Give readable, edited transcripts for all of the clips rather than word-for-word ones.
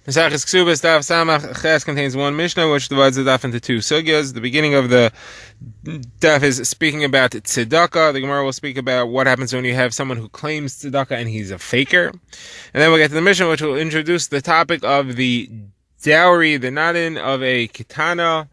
Kesubos Daf Samach Ches contains one Mishnah which divides the Daf into two sugyas. The beginning of the Daf is speaking about tzedakah. The Gemara will speak about what happens when you have someone who claims tzedakah and he's a faker. And then we'll get to the Mishnah which will introduce the topic of the dowry, the nadin of a kitana,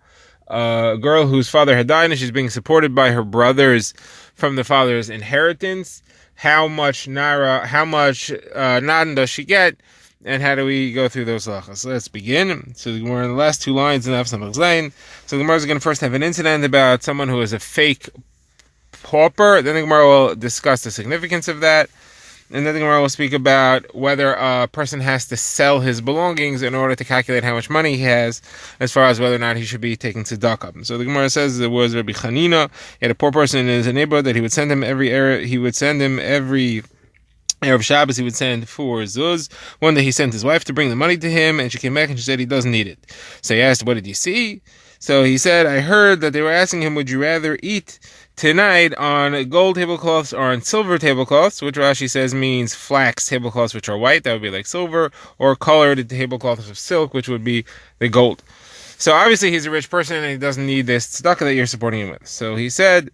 a girl whose father had died and she's being supported by her brothers from the father's inheritance. How much nadin does she get? And how do we go through those halachas? So let's begin. So we're in the last two lines in Avsam Zayin. So the Gemara is going to first have an incident about someone who is a fake pauper. Then the Gemara will discuss the significance of that. And then the Gemara will speak about whether a person has to sell his belongings in order to calculate how much money he has, as far as whether or not he should be taking tzedakah. So the Gemara says there was Rabbi Chanina. He had a poor person in his neighborhood that he would send him every Erev Shabbos, he would send 4 zuz. One day he sent his wife to bring the money to him, and she came back and she said he doesn't need it. So he asked, what did you see? So he said, I heard that they were asking him, would you rather eat tonight on gold tablecloths or on silver tablecloths, which Rashi says means flax tablecloths, which are white, that would be like silver, or colored tablecloths of silk, which would be the gold. So obviously he's a rich person and he doesn't need this tzedakah that you're supporting him with. So he said,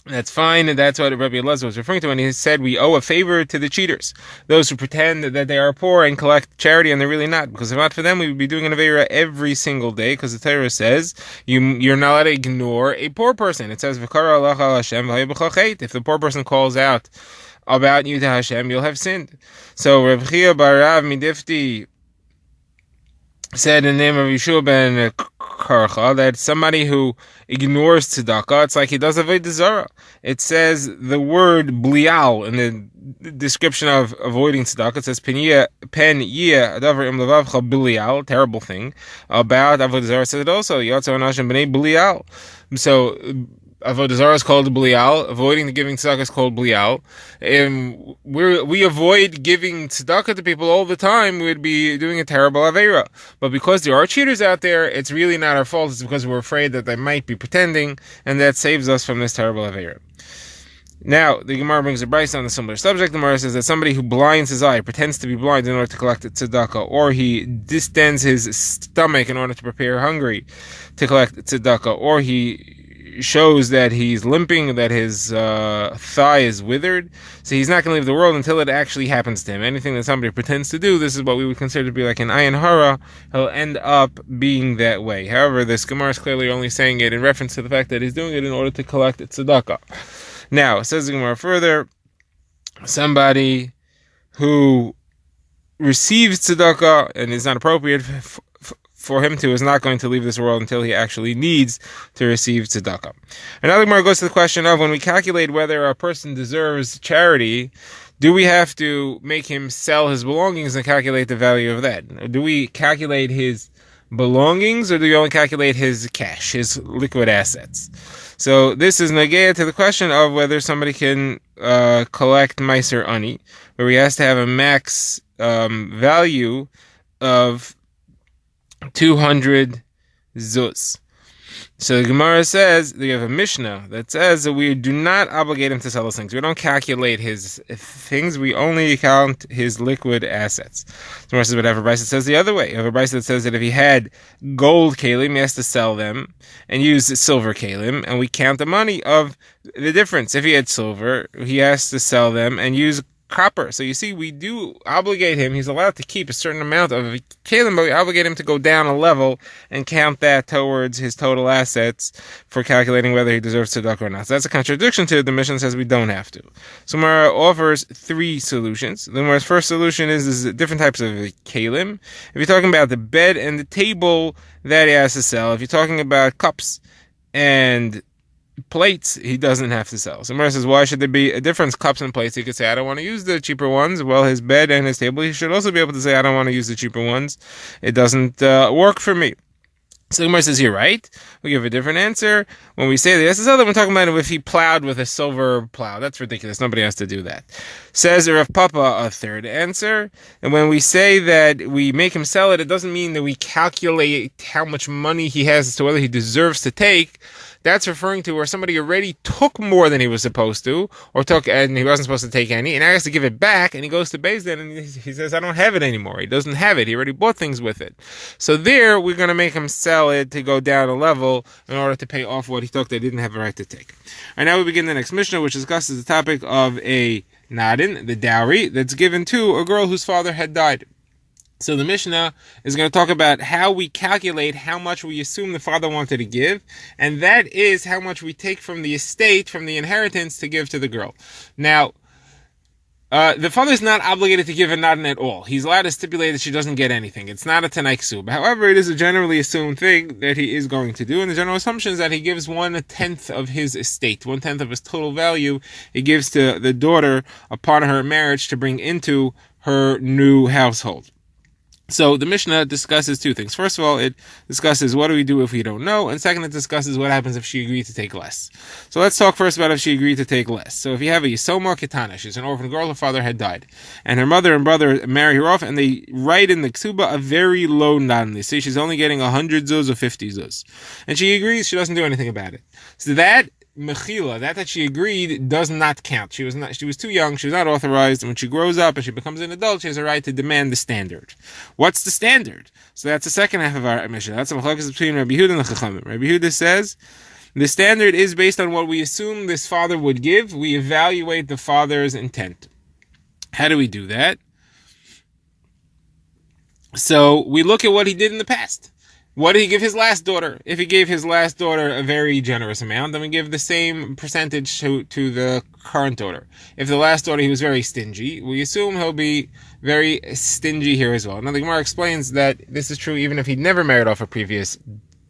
that's fine, and that's what Rabbi Elazar was referring to when he said we owe a favor to the cheaters, those who pretend that they are poor and collect charity and they're really not, because if not for them we would be doing an avera every single day, because the Torah says you're not allowed to ignore a poor person. It says, if the poor person calls out about you to Hashem, you'll have sinned. So Rav Chia bar Rav Midifti said in the name of Yeshua ben Karcha that somebody who ignores tzedakah, it's like he does avodah zarah. It says the word blial in the description of avoiding tzedakah. It says pen yiyah adavar im levavcha blial, terrible thing about avodah zarah. It says it also yotza anashim b'nei blial. So avodah zarah is called blial. Avoiding the giving tzedakah is called blial. And we avoid giving tzedakah to people all the time. We'd be doing a terrible avera. But because there are cheaters out there, it's really not our fault. It's because we're afraid that they might be pretending, and that saves us from this terrible avera. Now, the Gemara brings a brayso on a similar subject. The Gemara says that somebody who blinds his eye, pretends to be blind in order to collect tzedakah, or he distends his stomach in order to prepare hungry to collect tzedakah, or he shows that he's limping, that his thigh is withered, so he's not going to leave the world until it actually happens to him. Anything that somebody pretends to do, this is what we would consider to be like an ayin hara, he'll end up being that way. However, this Gemara is clearly only saying it in reference to the fact that he's doing it in order to collect tzedakah. Now, says the Gemara further, somebody who receives tzedakah and is not appropriate for him to, is not going to leave this world until he actually needs to receive tzedakah. Another Gemara goes to the question of, when we calculate whether a person deserves charity, do we have to make him sell his belongings and calculate the value of that? Do we calculate his belongings, or do we only calculate his cash, his liquid assets? So this is negea to the question of whether somebody can collect meiser ani, where he has to have a max value of 200 zuz. So the Gemara says, we have a Mishnah that says that we do not obligate him to sell those things. We don't calculate his things, we only count his liquid assets. The Gemara says, but I have a brayso that says the other way. I have a brayso that says that if he had gold kalim, he has to sell them and use silver kalim, and we count the money of the difference. If he had silver, he has to sell them and use copper. So you see, we do obligate him. He's allowed to keep a certain amount of kalim, but we obligate him to go down a level and count that towards his total assets for calculating whether he deserves tzedakah or not. So that's a contradiction to the Mishnah says we don't have to. So Gemara offers 3 solutions. The Gemara's first solution is different types of kalim. If you're talking about the bed and the table that he has to sell, if you're talking about cups and plates, he doesn't have to sell. So Gemara says, why should there be a difference? Cups and plates, he could say, I don't want to use the cheaper ones. Well, his bed and his table, he should also be able to say, I don't want to use the cheaper ones. It doesn't work for me. So Gemara says, you're right. We give a different answer. When we say this, we're talking about if he plowed with a silver plow. That's ridiculous. Nobody has to do that. Says Rav Papa, a third answer. And when we say that we make him sell it, it doesn't mean that we calculate how much money he has as to whether he deserves to take that's referring to where somebody already took more than he was supposed to, or took and he wasn't supposed to take any, and now he has to give it back, and he goes to Beis Din and he says, I don't have it anymore. He doesn't have it. He already bought things with it. So there, we're going to make him sell it to go down a level in order to pay off what he took they didn't have a right to take. All right, now we begin the next Mishnah, which discusses the topic of a nadin, the dowry, that's given to a girl whose father had died. So the Mishnah is going to talk about how we calculate how much we assume the father wanted to give, and that is how much we take from the estate, from the inheritance, to give to the girl. Now, the father is not obligated to give a nadin at all. He's allowed to stipulate that she doesn't get anything. It's not a tanai kesub. However, it is a generally assumed thing that he is going to do, and the general assumption is that he gives 1/10 of his estate, 1/10 of his total value. He gives to the daughter upon her marriage to bring into her new household. So the Mishnah discusses two things. First of all, it discusses what do we do if we don't know, and second, it discusses what happens if she agreed to take less. So let's talk first about if she agreed to take less. So if you have a Yisoma Ketana, she's an orphan girl, her father had died, and her mother and brother marry her off, and they write in the ksuba a very low nadin. They say she's only getting 100 zuz or 50 zuz, and she agrees. She doesn't do anything about it. So that mechila, that she agreed, does not count. She was too young, she was not authorized, and when she grows up and she becomes an adult, she has a right to demand the standard. What's the standard? So that's the second half of our mission. That's the machlokes between Rabbi Yehuda and the Chachamim. Rabbi Yehuda says the standard is based on what we assume this father would give. We evaluate the father's intent. How do we do that? So we look at what he did in the past. What did he give his last daughter? If he gave his last daughter a very generous amount, then we give the same percentage to the current daughter. If the last daughter he was very stingy, we assume he'll be very stingy here as well. Now the Gemara explains that this is true even if he never married off a previous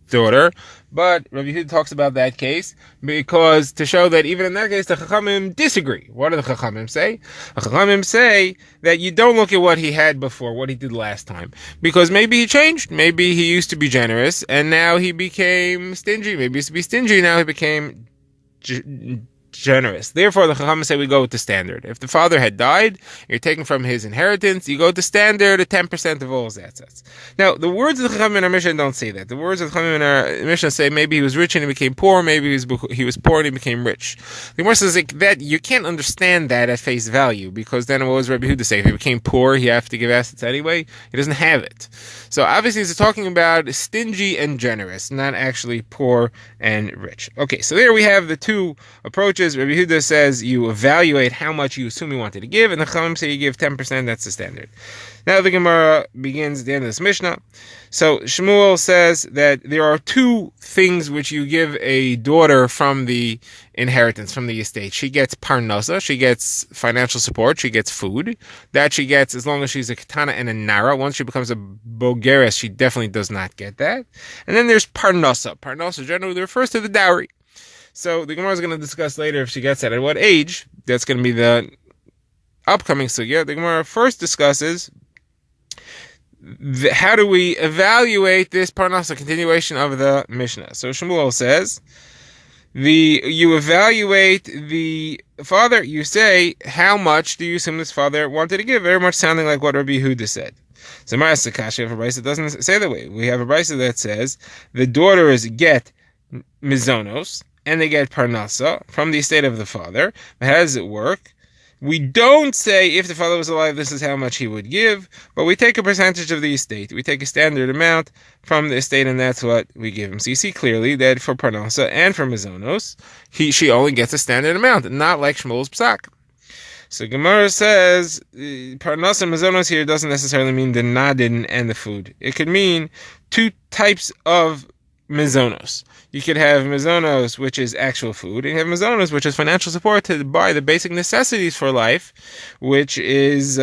daughter, but Rabbi Yehuda talks about that case because to show that even in that case the Chachamim disagree. What do the Chachamim say? The Chachamim say that you don't look at what he had before, what he did last time, because maybe he changed. Maybe he used to be generous and now he became stingy. Maybe he used to be stingy, now he became generous. Therefore, the Chachamim say we go with the standard. If the father had died, you're taking from his inheritance, you go with the standard at 10% of all his assets. Now, the words of the Chachamim in our Mishnah don't say that. The words of the Chachamim in our Mishnah say maybe he was rich and he became poor, maybe he was poor and he became rich. The Gemara says that you can't understand that at face value, because then what was Rabbi Yehuda say? If he became poor, he have to give assets anyway? He doesn't have it. So obviously he's talking about stingy and generous, not actually poor and rich. Okay, so there we have the two approaches. Rabbi Yehuda says you evaluate how much you assume you wanted to give, and the Chachamim say you give 10%, that's the standard. Now the Gemara begins at the end of this Mishnah. So Shmuel says that there are two things which you give a daughter from the inheritance, from the estate. She gets parnasa, she gets financial support, she gets food. That she gets as long as she's a katana and a nara. Once she becomes a bogeres, she definitely does not get that. And then there's parnasa. Parnasa generally refers to the dowry. So the Gemara is going to discuss later if she gets that at what age. That's going to be the upcoming sugya. The Gemara first discusses how do we evaluate this parnasa, continuation of the Mishnah. So Shmuel says, you evaluate the father, you say, how much do you assume this father wanted to give? Very much sounding like what Rabbi Yehuda said. So Ma'aseh Kashi of a brisa doesn't say that way. We have a brisa that says the daughters get mizonos and they get parnasa from the estate of the father. But how does it work? We don't say if the father was alive, this is how much he would give, but we take a percentage of the estate. We take a standard amount from the estate, and that's what we give him. So you see clearly that for parnasa and for mizonos, she only gets a standard amount, not like Shmuel's psak. So Gemara says parnasa and mizonos here doesn't necessarily mean the nadin and the food. It could mean two types of mizonos. You could have mizonos, which is actual food, and you have mizonos, which is financial support to buy the basic necessities for life, which is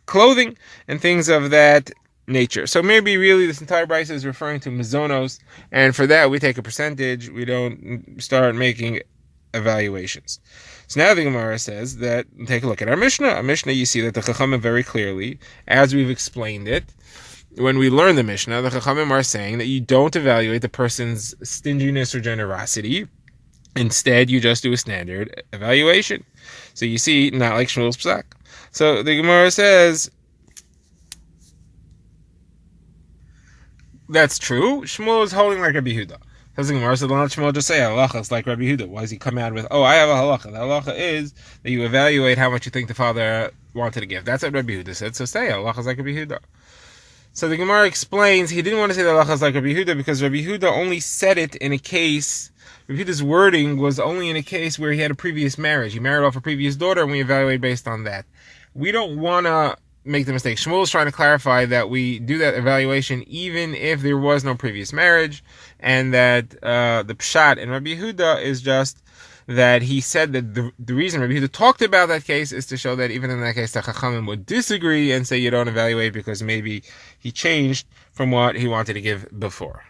clothing and things of that nature. So maybe really this entire brisa is referring to mizonos, and for that we take a percentage. We don't start making evaluations. So now the Gemara says that, take a look at our Mishnah. Our Mishnah, you see that the Chachamim very clearly, as we've explained it, when we learn the Mishnah, the Chachamim are saying that you don't evaluate the person's stinginess or generosity. Instead, you just do a standard evaluation. So you see, not like Shmuel's psak. So the Gemara says, that's true. Shmuel is holding like Rabbi Yehuda. Doesn't Gemara say, Shmuel just say halacha is like Rabbi Yehuda? Why does he come out with, I have a halacha? The halacha is that you evaluate how much you think the father wanted to give. That's what Rabbi Yehuda said. So say halacha is like Rabbi Yehuda. So the Gemara explains he didn't want to say the halacha is like Rabbi Yehuda because Rabbi Yehuda only said it in a case. Rabbi Yehuda's wording was only in a case where he had a previous marriage. He married off a previous daughter, and we evaluate based on that. We don't want to make the mistake. Shmuel is trying to clarify that we do that evaluation even if there was no previous marriage, and that the pshat in Rabbi Yehuda is just that he said that the reason Rabbi Yehuda talked about that case is to show that even in that case the Chachamim would disagree and say you don't evaluate because maybe he changed from what he wanted to give before.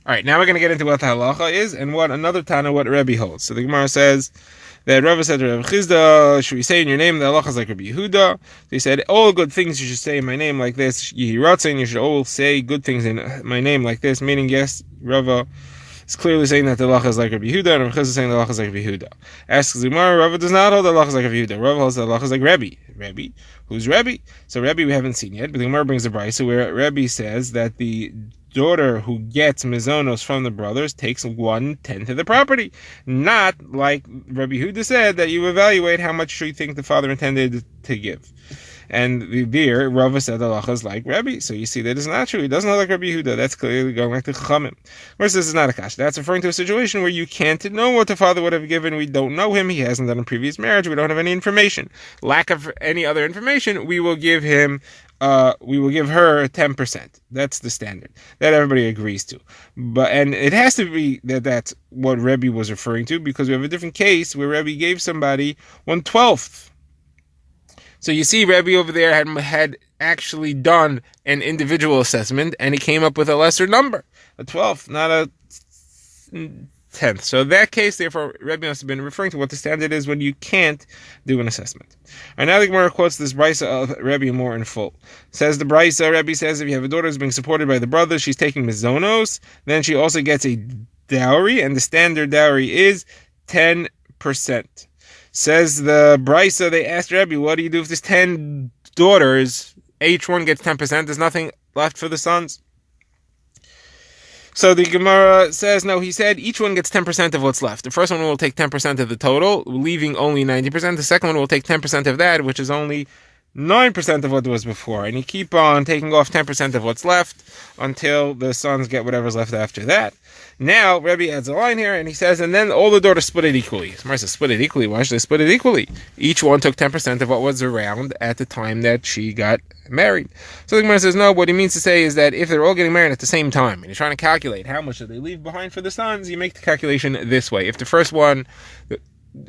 Alright, now we're going to get into what the halacha is and what another Tana, what Rebbe holds. So the Gemara says that Rava said to Rabbi Chizda, should we say in your name the halacha is like Rabbi Yehuda? So he said, all good things you should say in my name like this. Yehi Ratzin, you should all say good things in my name like this. Meaning, yes, Rava is clearly saying that the halacha is like Rabbi Yehuda, and Rabbi Chizda is saying the halacha is like Rabbi Yehuda. Asks the Gemara, Rava does not hold the halacha is like Rabbi Yehuda. Rava holds the halacha is like Rebbe. Rebbe? Who's Rebbe? So Rebbe we haven't seen yet, but the Gemara brings a brayso where Rebbe says that the daughter who gets mizonos from the brothers takes 1/10 of the property. Not like Rabbi Yehuda said that you evaluate how much you think the father intended to give. And there, Rava said the halacha is like Rabbi. So you see that is not true. He doesn't look like Rabbi Yehuda. That's clearly going back to Chachamim. Whereas this is not a kasha. That's referring to a situation where you can't know what the father would have given. We don't know him. He hasn't done a previous marriage. We don't have any information. Lack of any other information, we will give him. We will give her 10%. That's the standard that everybody agrees to. And it has to be that that's what Rebbe was referring to, because we have a different case where Rebbe gave somebody 1/12. So you see, Rebbe over there had actually done an individual assessment, and he came up with a lesser number, a 12th, not a 10th. So in that case, therefore, Rebbe must have been referring to what the standard is when you can't do an assessment. And now the Gemara quotes this brayso of Rebbe more in full. Says the brayso, Rebbe says, if you have a daughter who's being supported by the brothers, she's taking mizonos, then she also gets a dowry, and the standard dowry is 10%. Says the brayso, they asked Rebbe, what do you do if there's 10 daughters? Each one gets 10%. There's nothing left for the sons. So the Gemara says, no, he said each one gets 10% of what's left. The first one will take 10% of the total, leaving only 90%. The second one will take 10% of that, which is only 9% of what was before. And you keep on taking off 10% of what's left until the sons get whatever's left after that. Now, Rebbe adds a line here, and he says, and then all the daughters split it equally. Somebody says, split it equally? Why should they split it equally? Each one took 10% of what was around at the time that she got married. So the Gemara says, no, what he means to say is that if they're all getting married at the same time, and you're trying to calculate how much do they leave behind for the sons, you make the calculation this way. If the first one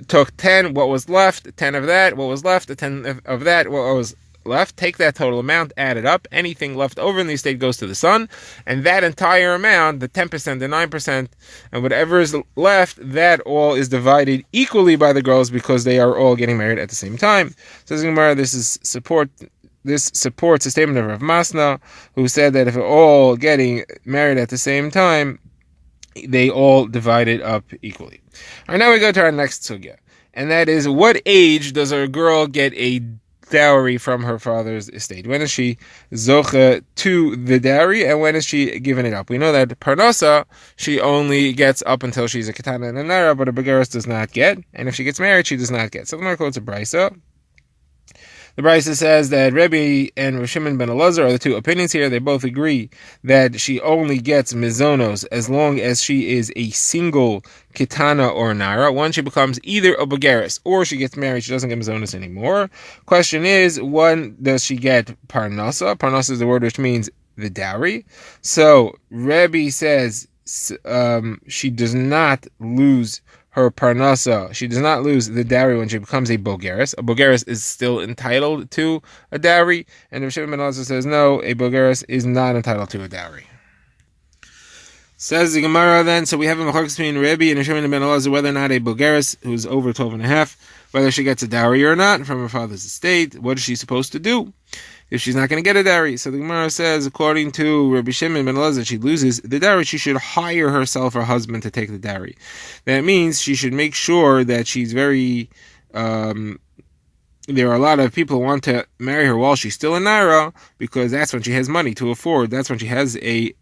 took 10, what was left? 10 of that, what was left? 10 of that, what was left? Take that total amount, add it up. Anything left over in the estate goes to the son, and that entire amount, the 10%, the 9%, and whatever is left, that all is divided equally by the girls because they are all getting married at the same time. Says Gemara, this supports the statement of Rav Masna, who said that if they're all getting married at the same time, they all divide it up equally. All right, now we go to our next sugya, and that is, what age does a girl get a dowry from her father's estate? When is she zocha to the dowry, and when is she giving it up? We know that parnasa, she only gets up until she's a katana and a nara, but a begaris does not get, and if she gets married, she does not get. So the Gemara quotes a brayso. The brayso says that Rebbe and Rav Shimon ben Elazar are the two opinions here. They both agree that she only gets mizonos as long as she is a single kitana or nara. Once she becomes either a begaris or she gets married, she doesn't get mizonos anymore. Question is, when does she get parnasa? Parnasa is the word which means the dowry. So Rebbe says she does not lose her parnasa. She does not lose the dowry when she becomes a bogeres. A bogeres is still entitled to a dowry, and Rav Shimon ben Elazar says no, a bogeres is not entitled to a dowry. Says the Gemara then, so we have a machlokes between Rebbe and Rav Shimon ben Elazar whether or not a bogeres who's over 12 and a half, whether she gets a dowry or not from her father's estate. What is she supposed to do if she's not going to get a dowry? So the Gemara says, according to Rabbi Shimon ben Elazar, she loses the dowry. She should hire herself her husband to take the dowry. That means she should make sure that she's very... there are a lot of people who want to marry her while she's still a naira, because that's when she has money to afford. That's when she has a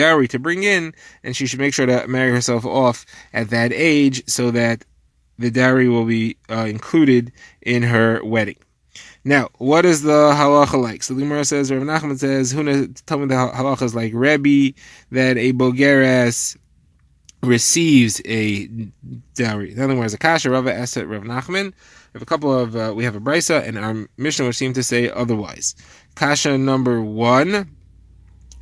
dowry to bring in, and she should make sure to marry herself off at that age so that the dowry will be included in her wedding. Now, what is the halacha like? So the Gemara says, Rav Nachman says, Huna, tell me the halacha is like Rebbe, that a bogeres receives a dowry. In other words, a kasha Rava asked Rav Nachman. We have a couple of, we have a brisa and our Mishnah which seem to say otherwise. Kasha number 1,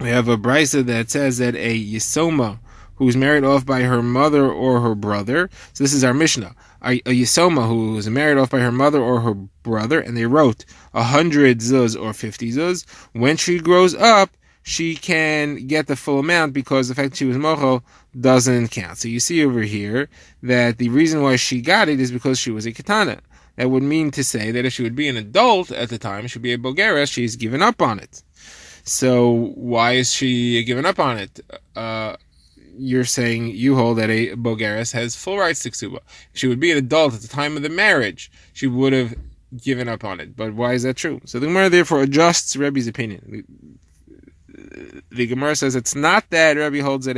we have a brisa that says that a yisoma who's married off by her mother or her brother. So this is our Mishnah. A yisoma who is married off by her mother or her brother, and they wrote 100 zuz or 50 zuz. When she grows up, she can get the full amount because the fact that she was mocho doesn't count. So you see over here that the reason why she got it is because she was a katana. That would mean to say that if she would be an adult at the time, she would be a bogeres, she's given up on it. So why is she given up on it? You're saying you hold that a bogeres has full rights to ksuba. If she would be an adult at the time of the marriage, she would have given up on it. But why is that true? So the Gemara therefore adjusts Rebbe's opinion. The Gemara says it's not that Rebbe holds that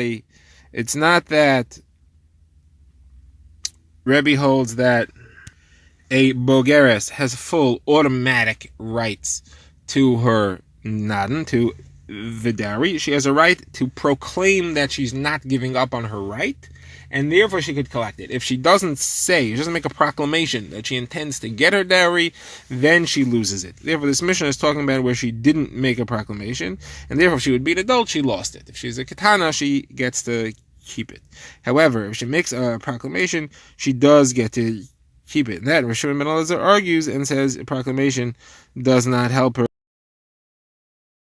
Rebbe holds that a bogeres has full automatic rights to her nadan, to the dowry. She has a right to proclaim that she's not giving up on her right, and therefore she could collect it. If she doesn't say, she doesn't make a proclamation that she intends to get her dowry, then she loses it. Therefore, this Mishnah is talking about where she didn't make a proclamation, and therefore if she would be an adult, she lost it. If she's a katana, she gets to keep it. However, if she makes a proclamation, she does get to keep it. And that Rosh Hashanah ben Elazar argues and says a proclamation does not help her.